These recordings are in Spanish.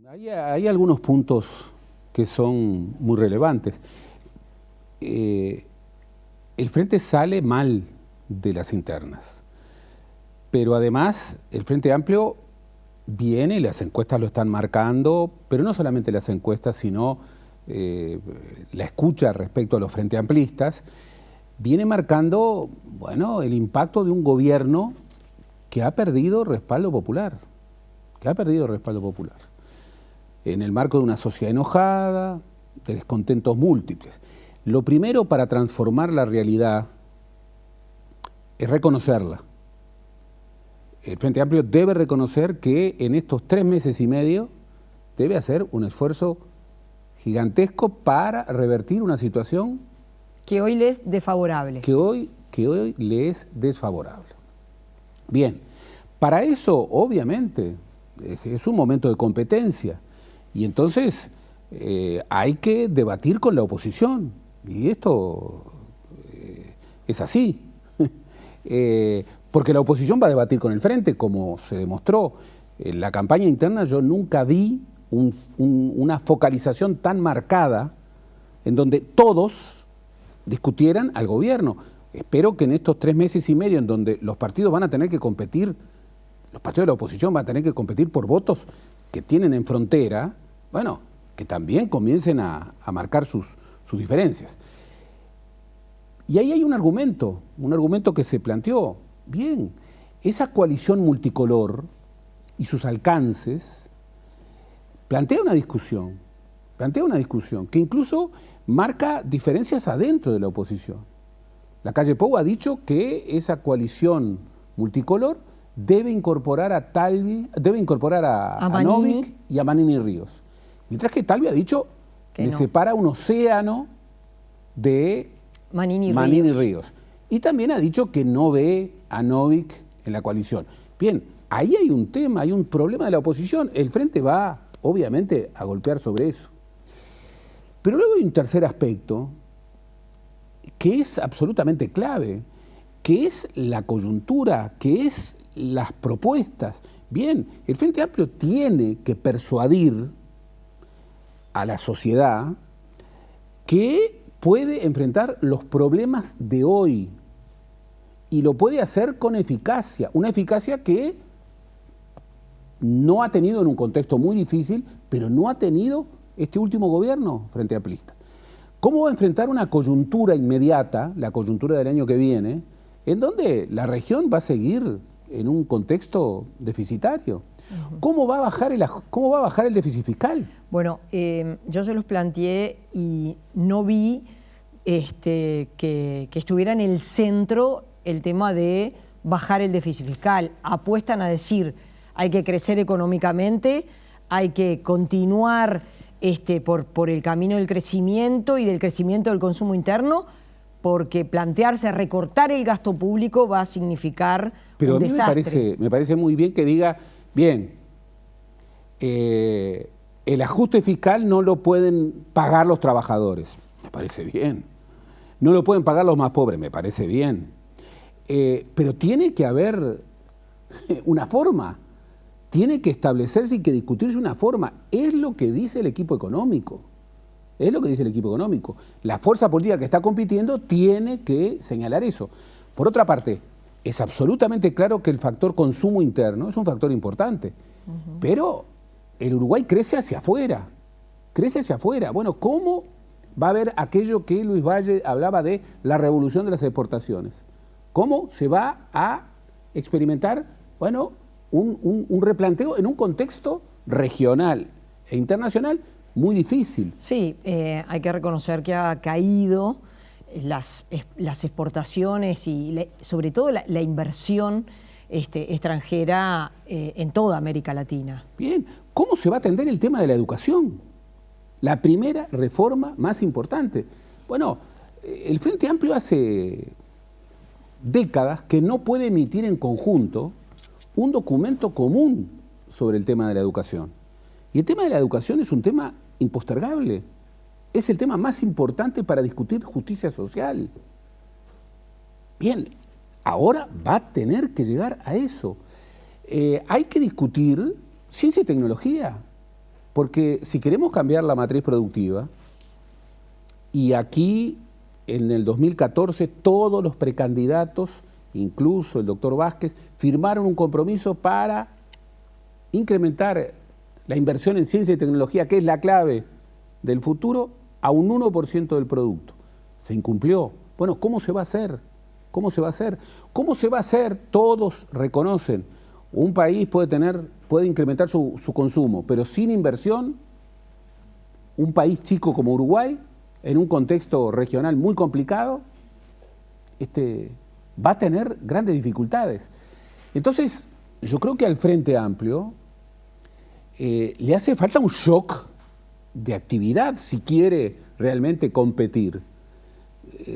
Hay algunos puntos que son muy relevantes. El Frente sale mal de las internas, pero además el Frente Amplio viene, las encuestas lo están marcando, pero no solamente las encuestas, sino la escucha respecto a los Frente Amplistas, viene marcando, bueno, el impacto de un gobierno que ha perdido respaldo popular, en el marco de una sociedad enojada, de descontentos múltiples. Lo primero para transformar la realidad es reconocerla. El Frente Amplio debe reconocer que en estos 3 meses y medio debe hacer un esfuerzo gigantesco para revertir una situación que hoy le es desfavorable. Que hoy le es desfavorable. Bien, para eso obviamente es un momento de competencia y entonces hay que debatir con la oposición y esto es así. Porque la oposición va a debatir con el Frente, como se demostró. En la campaña interna yo nunca vi una focalización tan marcada en donde todos discutieran al gobierno. Espero que en estos 3 meses y medio en donde los partidos van a tener que competir, los partidos de la oposición van a tener que competir por votos que tienen en frontera, bueno, que también comiencen a marcar sus diferencias. Y ahí hay un argumento que se planteó. Bien, esa coalición multicolor y sus alcances plantea una discusión que incluso marca diferencias adentro de la oposición. La calle Pou ha dicho que esa coalición multicolor debe incorporar a Talvi, debe incorporar a Novik y a Manini Ríos. Mientras que Talvi ha dicho que le separa un océano de Manini Ríos. Y también ha dicho que no ve a Novik en la coalición. Bien, ahí hay un tema, hay un problema de la oposición. El Frente va, obviamente, a golpear sobre eso. Pero luego hay un tercer aspecto que es absolutamente clave, que es la coyuntura, que es las propuestas. Bien, el Frente Amplio tiene que persuadir a la sociedad que puede enfrentar los problemas de hoy y lo puede hacer con eficacia, una eficacia que no ha tenido en un contexto muy difícil, pero no ha tenido este último gobierno Frente Amplista. ¿Cómo va a enfrentar una coyuntura inmediata, la coyuntura del año que viene, en donde la región va a seguir en un contexto deficitario? ¿Cómo va a bajar el déficit fiscal? Bueno, yo se los planteé y no vi que estuviera en el centro el tema de bajar el déficit fiscal. Apuestan a decir, hay que crecer económicamente, hay que continuar por el camino del crecimiento y del crecimiento del consumo interno, porque plantearse recortar el gasto público va a significar un desastre. Pero me parece muy bien que diga, bien, el ajuste fiscal no lo pueden pagar los trabajadores, me parece bien. No lo pueden pagar los más pobres, me parece bien. Pero tiene que haber una forma, tiene que establecerse y que discutirse una forma. Es lo que dice el equipo económico. La fuerza política que está compitiendo tiene que señalar eso. Por otra parte, es absolutamente claro que el factor consumo interno es un factor importante, pero el Uruguay crece hacia afuera. Bueno, ¿cómo va a haber aquello que Luis Valle hablaba de la revolución de las exportaciones? ¿Cómo se va a experimentar, bueno, un replanteo en un contexto regional e internacional muy difícil? Sí, hay que reconocer que ha caído las exportaciones y sobre todo la inversión extranjera en toda América Latina. Bien, ¿cómo se va a atender el tema de la educación? La primera reforma más importante. Bueno, el Frente Amplio hace décadas que no puede emitir en conjunto un documento común sobre el tema de la educación. Y el tema de la educación es un tema impostergable. Es el tema más importante para discutir justicia social. Bien, ahora va a tener que llegar a eso. Hay que discutir ciencia y tecnología. Porque si queremos cambiar la matriz productiva, y aquí en el 2014 todos los precandidatos, incluso el doctor Vázquez, firmaron un compromiso para incrementar la inversión en ciencia y tecnología, que es la clave del futuro, a un 1% del producto. Se incumplió. Bueno, ¿cómo se va a hacer? ¿Cómo se va a hacer? ¿Cómo se va a hacer? Todos reconocen. Un país puede incrementar su consumo, pero sin inversión, un país chico como Uruguay, en un contexto regional muy complicado, va a tener grandes dificultades. Entonces, yo creo que al Frente Amplio le hace falta un shock de actividad si quiere realmente competir.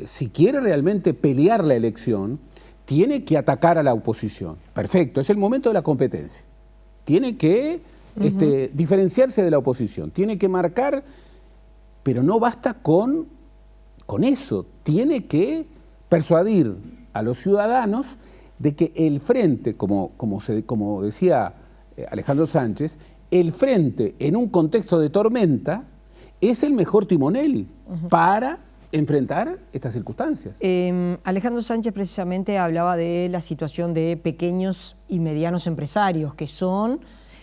Si quiere realmente pelear la elección, tiene que atacar a la oposición. Perfecto, es el momento de la competencia. Tiene que diferenciarse de la oposición, tiene que marcar, pero no basta con eso. Tiene que persuadir a los ciudadanos de que el frente, como decía Alejandro Sánchez, el frente en un contexto de tormenta es el mejor timonel para enfrentar estas circunstancias. Alejandro Sánchez precisamente hablaba de la situación de pequeños y medianos empresarios, que son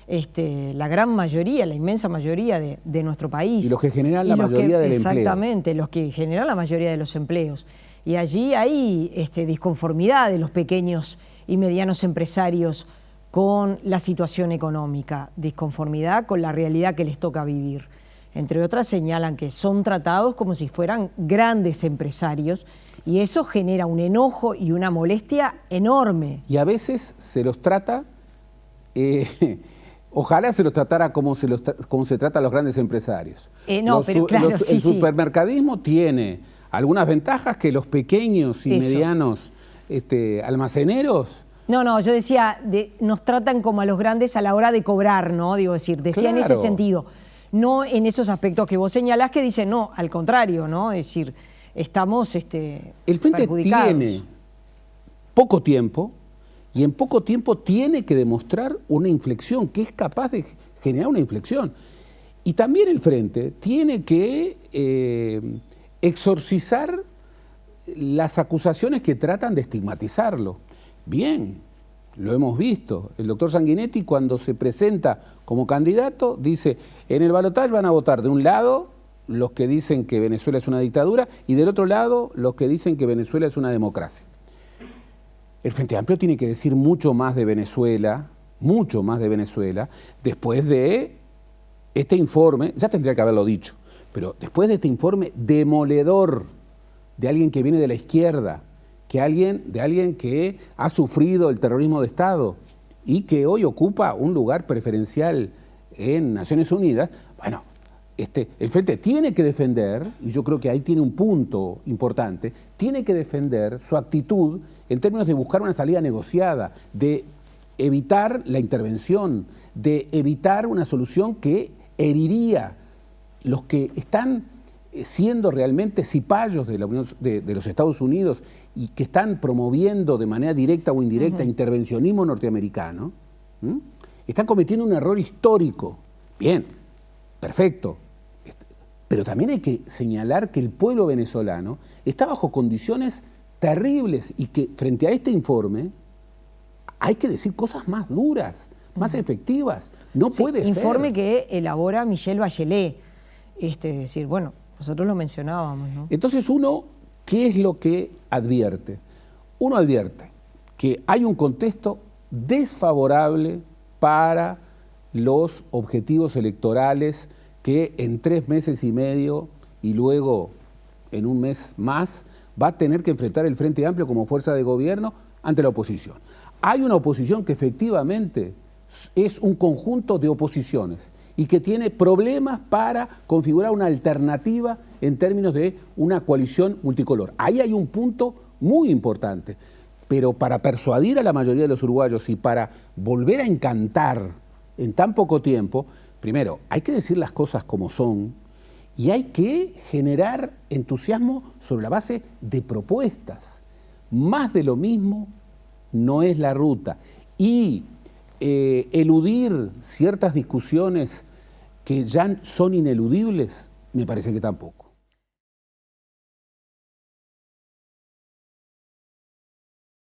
la gran mayoría, la inmensa mayoría de nuestro país. Y los que generan la mayoría del empleo. Exactamente, los que generan la mayoría de los empleos. Y allí hay disconformidad de los pequeños y medianos empresarios con la situación económica, disconformidad con la realidad que les toca vivir. Entre otras, señalan que son tratados como si fueran grandes empresarios y eso genera un enojo y una molestia enorme. Y a veces se los trata, ojalá se los tratara como se trata a los grandes empresarios. El supermercadismo tiene algunas ventajas que los pequeños y medianos almaceneros... No, yo decía, nos tratan como a los grandes a la hora de cobrar, ¿no? Decía en ese sentido. No en esos aspectos que vos señalás que dicen, no, al contrario, ¿no? Es decir, estamos el Frente tiene poco tiempo y en poco tiempo tiene que demostrar una inflexión, que es capaz de generar una inflexión. Y también el Frente tiene que exorcizar las acusaciones que tratan de estigmatizarlo. Bien, lo hemos visto. El doctor Sanguinetti, cuando se presenta como candidato, dice, en el balotaje van a votar de un lado los que dicen que Venezuela es una dictadura y del otro lado los que dicen que Venezuela es una democracia. El Frente Amplio tiene que decir mucho más de Venezuela, después de este informe, ya tendría que haberlo dicho, pero después de este informe demoledor de alguien que viene de la izquierda, de alguien que ha sufrido el terrorismo de Estado y que hoy ocupa un lugar preferencial en Naciones Unidas, bueno, el Frente tiene que defender, y yo creo que ahí tiene un punto importante, tiene que defender su actitud en términos de buscar una salida negociada, de evitar la intervención, de evitar una solución que heriría los que están siendo realmente cipayos de los Estados Unidos y que están promoviendo de manera directa o indirecta intervencionismo norteamericano, están cometiendo un error histórico. Bien, perfecto. Pero también hay que señalar que el pueblo venezolano está bajo condiciones terribles y que frente a este informe hay que decir cosas más duras, más efectivas. No puede ser. Informe que elabora Michelle Bachelet. Es decir, bueno, nosotros lo mencionábamos, ¿no? Entonces uno, ¿qué es lo que advierte? Uno advierte que hay un contexto desfavorable para los objetivos electorales que en 3 meses y medio y luego en un mes más va a tener que enfrentar el Frente Amplio como fuerza de gobierno ante la oposición. Hay una oposición que efectivamente es un conjunto de oposiciones y que tiene problemas para configurar una alternativa en términos de una coalición multicolor. Ahí hay un punto muy importante, pero para persuadir a la mayoría de los uruguayos y para volver a encantar en tan poco tiempo, primero, hay que decir las cosas como son y hay que generar entusiasmo sobre la base de propuestas. Más de lo mismo no es la ruta. Y eludir ciertas discusiones que ya son ineludibles, me parece que tampoco.